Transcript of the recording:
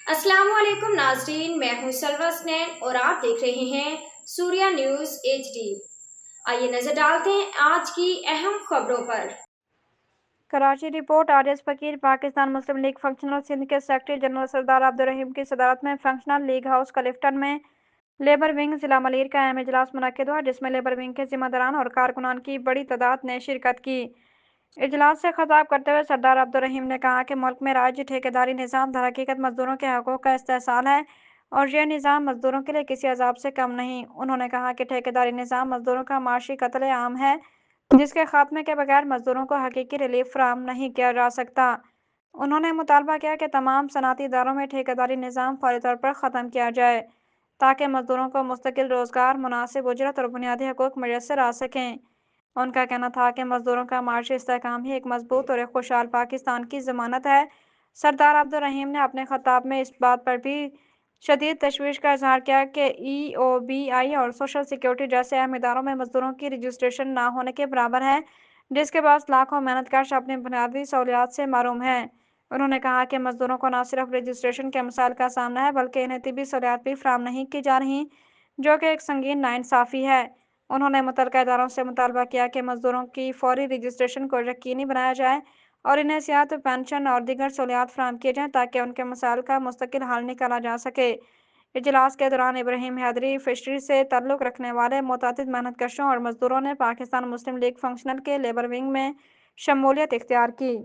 अस्सलाम वालेकुम नाजरीन, मैं हूं सलवा स्नैन और आप देख रहे हैं सूर्या न्यूज HD। आइए नजर डालते हैं आज की अहम खबरों पर। कराची रिपोर्ट। आरिस फकीर पाकिस्तान मुस्लिम लीग फंक्शनल सिंध के सेक्रेटरी जनरल सरदार अब्दुल रहीम की सदारत में फंक्शनल लीग हाउस कलिफ्टन में लेबर विंग जिला मलीर का अहम इजलास मुनक्किद हुआ, जिसमें लेबर विंग के जिम्मेदारान और कारकुनान की बड़ी तादाद ने शिरकत की। इजलास से खिताब करते हुए सरदार अब्दुल रहीम ने कहा कि मुल्क में राज्य ठेकेदारी निज़ाम दर हकीकत मजदूरों के हकूक़ का इस्तेहसाल है और यह निज़ाम मजदूरों के लिए किसी अजाब से कम नहीं। उन्होंने कहा कि ठेकेदारी निज़ाम मजदूरों का माशी कत्ले आम है, जिसके खात्मे के बगैर मजदूरों को हकीकी रिलीफ फराहम नहीं किया जा सकता। उन्होंने मुतालबा किया कि तमाम सनअती इदारों में ठेकेदारी निज़ाम फौरी तौर पर ख़त्म किया जाए ताकि मजदूरों को मुस्तकिल रोज़गार, मुनासिब उजरत और बुनियादी हकूक़ मैसर आ सकें। उनका कहना था कि मजदूरों का माशी इस्तेहकाम ही एक मजबूत और एक खुशहाल पाकिस्तान की ज़मानत है। सरदार अब्दुल रहीम ने अपने खिताब में इस बात पर भी शदीद तशवीश का इजहार किया कि EOBI और सोशल सिक्योरिटी जैसे अहम इदारों में मजदूरों की रजिस्ट्रेशन ना होने के बराबर है, जिसके पास लाखों मेहनत कश अपनी बुनियादी सहूलियात से महरूम है। उन्होंने कहा कि मजदूरों को न सिर्फ रजिस्ट्रेशन के मसाइल का सामना है, बल्कि इन्हें तिबी सहूलियात भी फराहम नहीं की जा रही, जो कि एक संगीन नाइंसाफ़ी है। उन्होंने मुतल्लिका इदारों से मुतालबा किया कि मजदूरों की फौरी रजिस्ट्रेशन को यकीनी बनाया जाए और इन्हें सियाहत, पेंशन और दीगर सहूलियात फराहम किए जाएँ ताकि उनके मसाइल का मुस्तकिल हल निकाला जा सके। इजलास के दौरान इब्राहिम हैदरी फिशरी से ताल्लुक़ रखने वाले मुतअद्दिद मेहनतकशों और मजदूरों ने पाकिस्तान मुस्लिम लीग फंक्शनल के लेबर विंग में शमूलियत इख्तियार की।